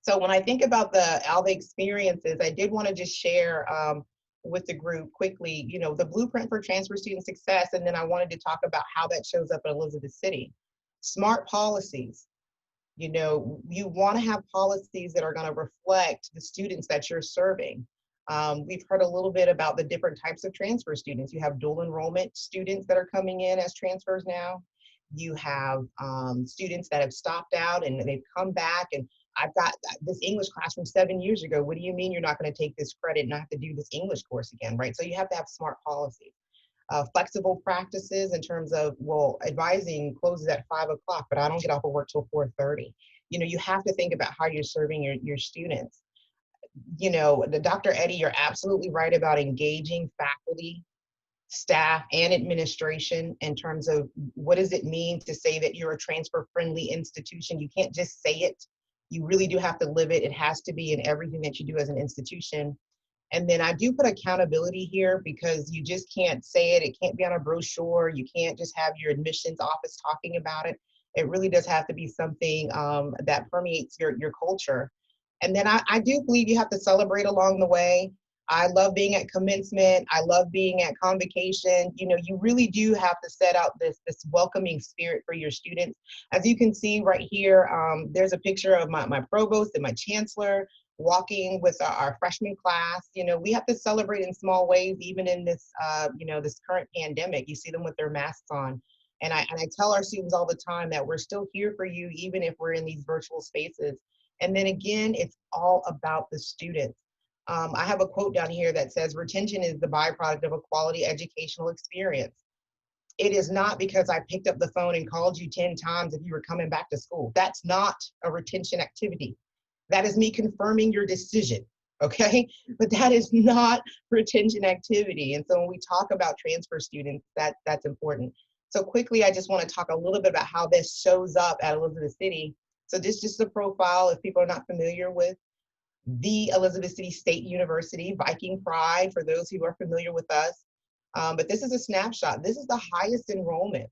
So when I think about all the experiences, I did want to just share with the group quickly, the blueprint for transfer student success, and then I wanted to talk about how that shows up at Elizabeth City. Smart policies. You want to have policies that are going to reflect the students that you're serving. We've heard a little bit about the different types of transfer students. You have dual enrollment students that are coming in as transfers now. You have students that have stopped out and they've come back, and I've got this English class from 7 years ago. What do you mean you're not going to take this credit and not have to do this English course again, right? So you have to have smart policies. Flexible practices in terms of, well, advising closes at 5 o'clock, but I don't get off of work till 4:30. You have to think about how you're serving your students. The Dr. Eddie, you're absolutely right about engaging faculty, staff, and administration in terms of what does it mean to say that you're a transfer-friendly institution. You can't just say it. You really do have to live it. It has to be in everything that you do as an institution. And then I do put accountability here, because you just can't say it. It can't be on a brochure. You can't just have your admissions office talking about it. It really does have to be something that permeates your culture. And then I do believe you have to celebrate along the way. I love being at commencement. I love being at convocation. You really do have to set out this welcoming spirit for your students. As you can see right here, there's a picture of my provost and my chancellor walking with our freshman class. We have to celebrate in small ways, even in this, this current pandemic. You see them with their masks on. And I tell our students all the time that we're still here for you, even if we're in these virtual spaces. And then again, it's all about the students. I have a quote down here that says, retention is the byproduct of a quality educational experience. It is not because I picked up the phone and called you 10 times if you were coming back to school. That's not a retention activity. That is me confirming your decision, okay? But that is not retention activity. And so when we talk about transfer students, that's important. So quickly, I just want to talk a little bit about how this shows up at Elizabeth City. So this is just a profile if people are not familiar with the Elizabeth City State University, Viking Pride, for those who are familiar with us. But this is a snapshot. This is the highest enrollment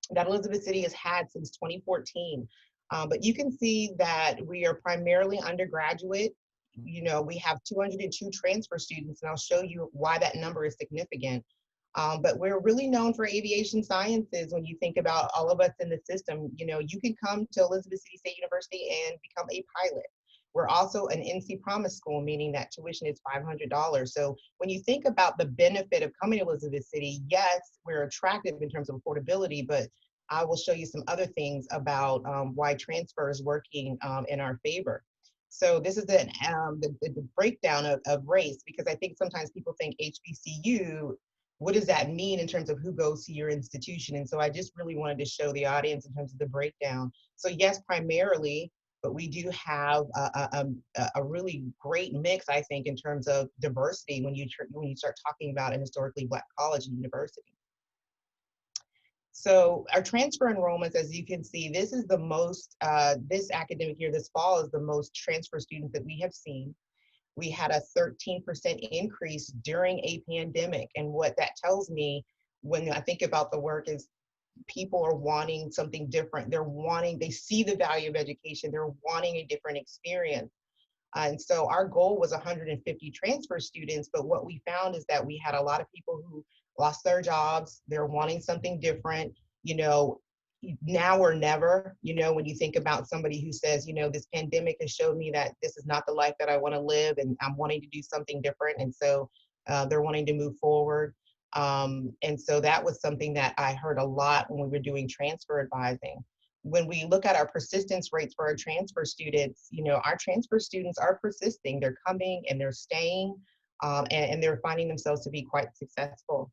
that Elizabeth City has had since 2014. But you can see that we are primarily undergraduate. You know, we have 202 transfer students, and I'll show you why that number is significant. But we're really known for aviation sciences. When you think about all of us in the system, you know, you can come to Elizabeth City State University and become a pilot. We're also an NC Promise school, meaning that tuition is $500. So when you think about the benefit of coming to Elizabeth City, yes, we're attractive in terms of affordability, but I will show you some other things about why transfer is working in our favor. So this is the breakdown of race, because I think sometimes people think HBCU, what does that mean in terms of who goes to your institution? And so I just really wanted to show the audience in terms of the breakdown. So yes, primarily, but we do have a really great mix, I think, in terms of diversity when you start talking about an historically Black college and university. So our transfer enrollments, as you can see, this is the most, this academic year, this fall, is the most transfer students that we have seen. We had a 13% increase during a pandemic. And what that tells me when I think about the work is people are wanting something different. They see the value of education. They're wanting a different experience. And so our goal was 150 transfer students, but what we found is that we had a lot of people who lost their jobs. They're wanting something different, you know, now or never. You know, when you think about somebody who says, you know, this pandemic has showed me that this is not the life that I want to live, and I'm wanting to do something different. And so they're wanting to move forward. And so that was something that I heard a lot when we were doing transfer advising. When we look at our persistence rates for our transfer students, you know, our transfer students are persisting. They're coming and they're staying, and they're finding themselves to be quite successful.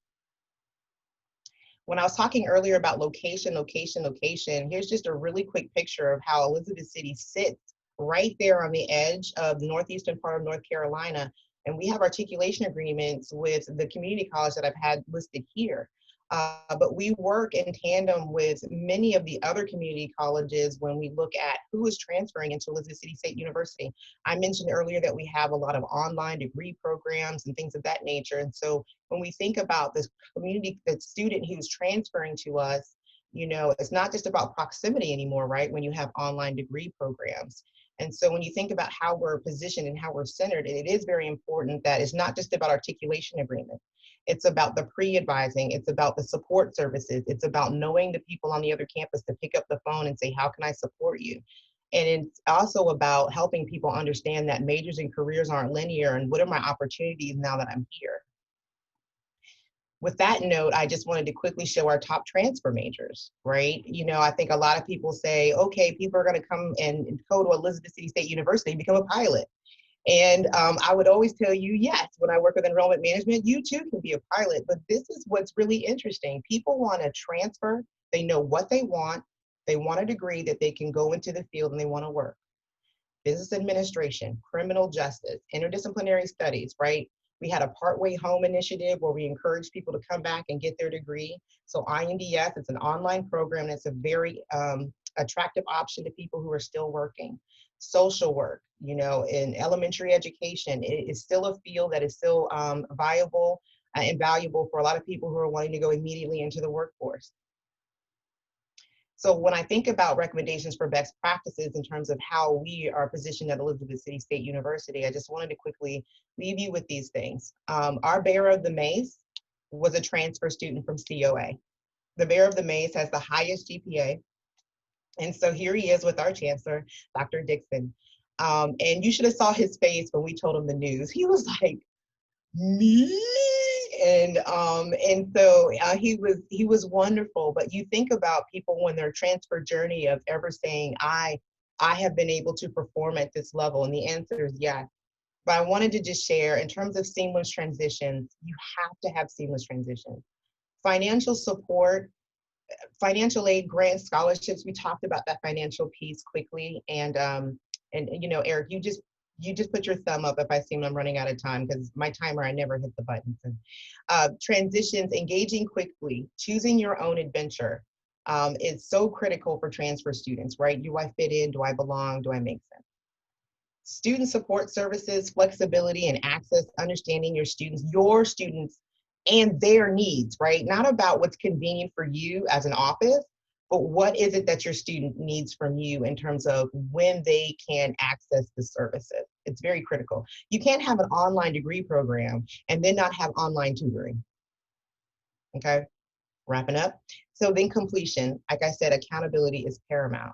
When I was talking earlier about location, here's just a really quick picture of how Elizabeth City sits right there on the edge of the northeastern part of North Carolina. And we have articulation agreements with the community college that I've had listed here. But we work in tandem with many of the other community colleges when we look at who is transferring into Elizabeth City State University. I mentioned earlier that we have a lot of online degree programs and things of that nature. And so when we think about this community, the student who's transferring to us, you know, it's not just about proximity anymore, right? When you have online degree programs. And so when you think about how we're positioned and how we're centered, it is very important that it's not just about articulation agreements. It's about the pre-advising. It's about the support services. It's about knowing the people on the other campus to pick up the phone and say, how can I support you? And it's also about helping people understand that majors and careers aren't linear, and what are my opportunities now that I'm here? With that note, I just wanted to quickly show our top transfer majors, right? You know, I think a lot of people say, okay, people are going to come and go to Elizabeth City State University and become a pilot. And I would always tell you, yes, when I work with enrollment management, you too can be a pilot. But this is what's really interesting. People want to transfer. They know what they want. They want a degree that they can go into the field and they want to work. Business administration, criminal justice, interdisciplinary studies, right? We had a Partway Home initiative where we encouraged people to come back and get their degree. So INDS, it's an online program that's a very attractive option to people who are still working. Social work, you know, in elementary education, it is still a field that is still viable and valuable for a lot of people who are wanting to go immediately into the workforce. So when I think about recommendations for best practices in terms of how we are positioned at Elizabeth City State University, I just wanted to quickly leave you with these things. Our bearer of the mace was a transfer student from COA. The bearer of the mace has the highest GPA. And so here he is with our chancellor, Dr. Dixon. And you should have saw his face when we told him the news. He was like, me? And so he was wonderful. But you think about people when their transfer journey of ever saying, I have been able to perform at this level, and the answer is yes. But I wanted to just share in terms of seamless transitions, you have to have seamless transitions. Financial support, financial aid, grants, scholarships, we talked about that financial piece quickly. And And you know, Eric, you just put your thumb up if I seem I'm running out of time, because my timer, I never hit the buttons. And transitions, engaging quickly, choosing your own adventure is so critical for transfer students, right? Do I fit in? Do I belong? Do I make sense? Student support services, flexibility and access, understanding your students and their needs, right? Not about what's convenient for you as an office, but what is it that your student needs from you in terms of when they can access the services. It's very critical. You can't have an online degree program and then not have online tutoring. Okay, wrapping up. So then completion, like I said, accountability is paramount.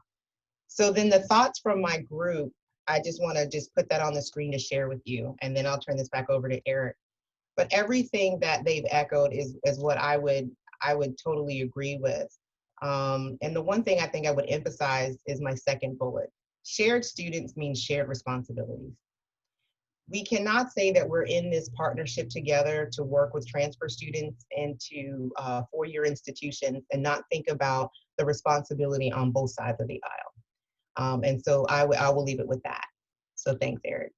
So then the thoughts from my group, I just want to just put that on the screen to share with you, and then I'll turn this back over to Eric. But everything that they've echoed is what I would totally agree with. And the one thing I think I would emphasize is my second bullet. Shared students means shared responsibilities. We cannot say that we're in this partnership together to work with transfer students into four-year institutions and not think about the responsibility on both sides of the aisle. And so I will leave it with that. So thanks, Eric.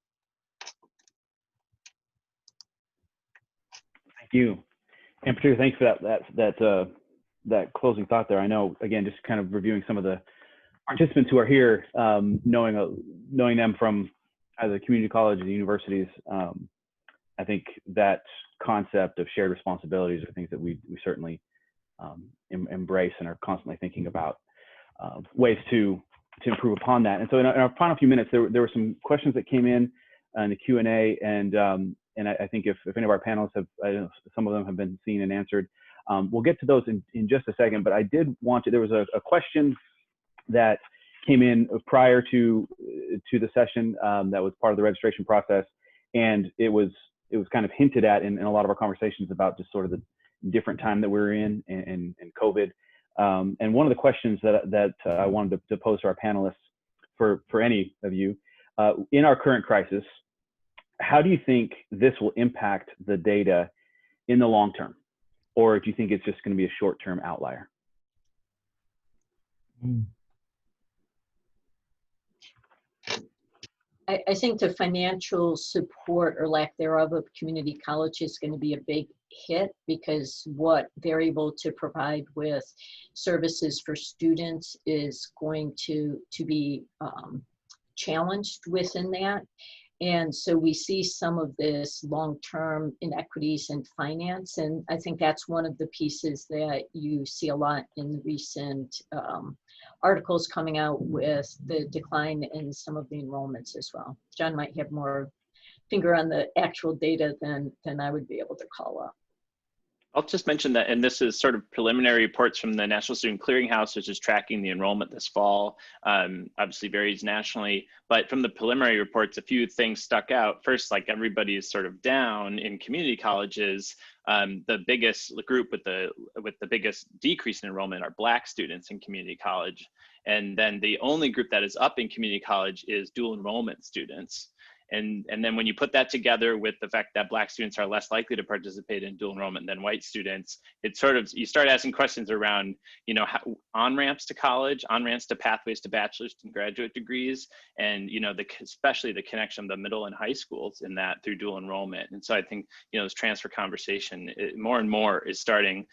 Thank you. And particularly thanks for that closing thought there. I know, again, just kind of reviewing some of the participants who are here, knowing them from either community college or the universities, I think that concept of shared responsibilities are things that we certainly embrace and are constantly thinking about ways to improve upon that. And so in our final few minutes, there were some questions that came in the Q&A, and I think if any of our panelists have, some of them have been seen and answered. We'll get to those in just a second, but I did want to, there was a question that came in prior to the session that was part of the registration process, and it was kind of hinted at in a lot of our conversations about just sort of the different time that we're in and COVID. And one of the questions that I wanted to pose to our panelists for any of you, in our current crisis, how do you think this will impact the data in the long term? Or do you think it's just going to be a short-term outlier? I think the financial support or lack thereof of community college is going to be a big hit, because what they're able to provide with services for students is going to be challenged within that. And so we see some of this long-term inequities in finance. And I think that's one of the pieces that you see a lot in the recent articles coming out with the decline in some of the enrollments as well. John might have more finger on the actual data than I would be able to call up. I'll just mention that, and this is sort of preliminary reports from the National Student Clearinghouse, which is tracking the enrollment this fall. Obviously varies nationally, but from the preliminary reports, a few things stuck out. First, like everybody is sort of down in community colleges. The biggest group with the biggest decrease in enrollment are Black students in community college. And then the only group that is up in community college is dual enrollment students. And then when you put that together with the fact that Black students are less likely to participate in dual enrollment than white students, it's sort of, you start asking questions around, you know, on-ramps to college, on-ramps to pathways to bachelor's and graduate degrees, and, you know, especially the connection of the middle and high schools in that through dual enrollment. And so I think, you know, this transfer conversation more and more is starting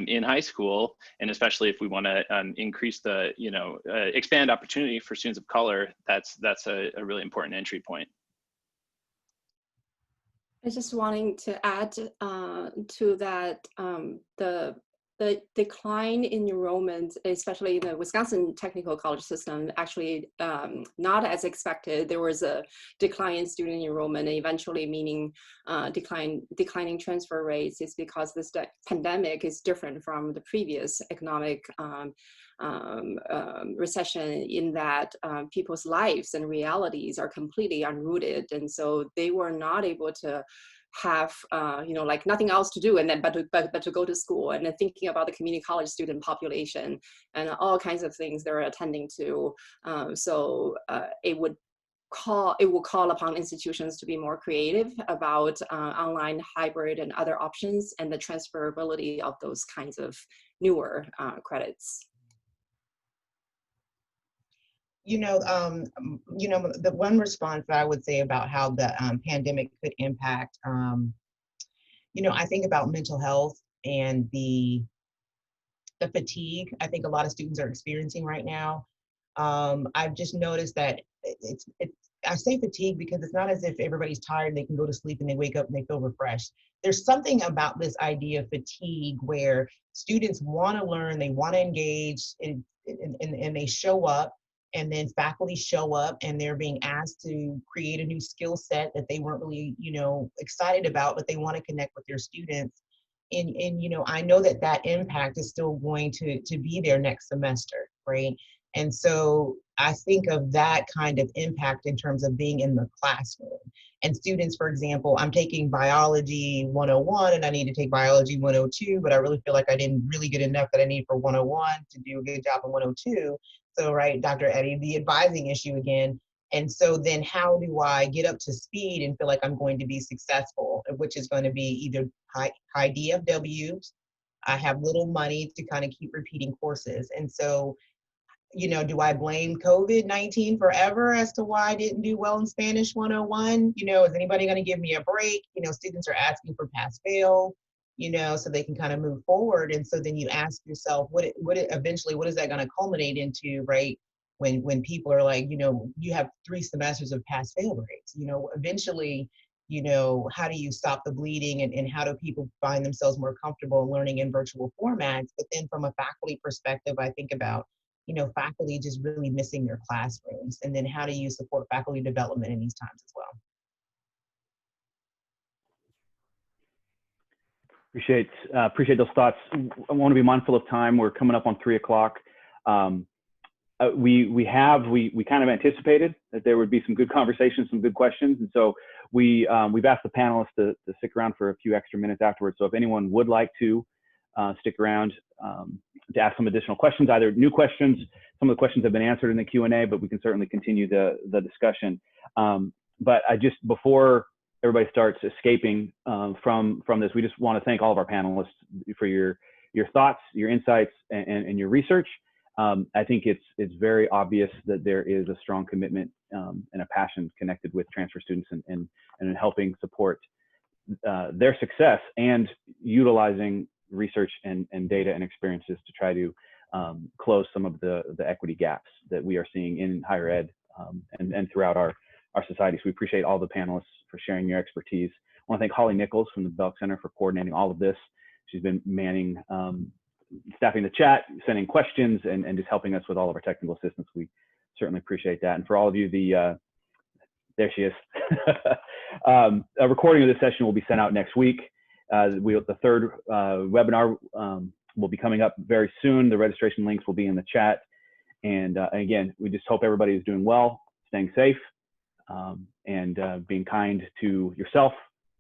in high school, and especially if we want to increase the, you know, expand opportunity for students of color, that's a really important entry point. I was just wanting to add to that, the decline in enrollment, especially in the Wisconsin Technical College system, actually not as expected. There was a decline in student enrollment, and eventually meaning declining transfer rates, is because this pandemic is different from the previous economic recession, in that people's lives and realities are completely unrooted, and so they were not able to have you know, like nothing else to do, and then but to go to school, and then thinking about the community college student population and all kinds of things they're attending to. So it will call upon institutions to be more creative about online, hybrid, and other options, and the transferability of those kinds of newer credits. The one response that I would say about how the pandemic could impact, I think about mental health and the fatigue I think a lot of students are experiencing right now. I've just noticed that it's I say fatigue because it's not as if everybody's tired, they can go to sleep and they wake up and they feel refreshed. There's something about this idea of fatigue where students want to learn, they want to engage, and they show up, and then faculty show up and they're being asked to create a new skill set that they weren't really, excited about, but they want to connect with their students. And I know that that impact is still going to be there next semester, right? And so I think of that kind of impact in terms of being in the classroom. And students, for example, I'm taking biology 101 and I need to take biology 102, but I really feel like I didn't really get enough that I need for 101 to do a good job in 102. So, right, Dr. Eddie, the advising issue again. And so then how do I get up to speed and feel like I'm going to be successful, which is going to be either high DFWs, I have little money to kind of keep repeating courses. And so, do I blame COVID-19 forever as to why I didn't do well in Spanish 101? Is anybody going to give me a break? Students are asking for pass fail, so they can kind of move forward. And so then you ask yourself, eventually, what is that going to culminate into, right? When people are like, you have 3 semesters of pass fail rates, eventually, how do you stop the bleeding, and how do people find themselves more comfortable learning in virtual formats? But then from a faculty perspective, I think about, faculty just really missing their classrooms. And then how do you support faculty development in these times as well? Appreciate those thoughts. I want to be mindful of time. We're coming up on 3 o'clock. We kind of anticipated that there would be some good conversations, some good questions. And so we've asked the panelists to stick around for a few extra minutes afterwards. So if anyone would like to stick around to ask some additional questions, either new questions, some of the questions have been answered in the Q&A, but we can certainly continue the discussion. But before everybody starts escaping from this, we just want to thank all of our panelists for your thoughts, your insights, and your research. I think it's very obvious that there is a strong commitment and a passion connected with transfer students and helping support their success and utilizing research and data and experiences to try to close some of the equity gaps that we are seeing in higher ed and throughout our society. So we appreciate all the panelists for sharing your expertise. I want to thank Holly Nichols from the Belk Center for coordinating all of this. She's been manning, staffing the chat, sending questions, and just helping us with all of our technical assistance. We certainly appreciate that. And for all of you, there she is. A recording of this session will be sent out next week. The third webinar will be coming up very soon. The registration links will be in the chat. And again, we just hope everybody is doing well, staying safe, and being kind to yourself,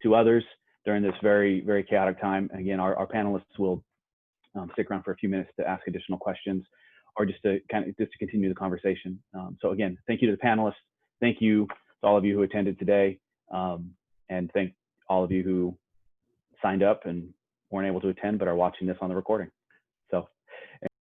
to others during this very, very chaotic time. Again, our panelists will stick around for a few minutes to ask additional questions or just to continue the conversation. So again, thank you to the panelists. Thank you to all of you who attended today. And thank all of you who signed up and weren't able to attend but are watching this on the recording.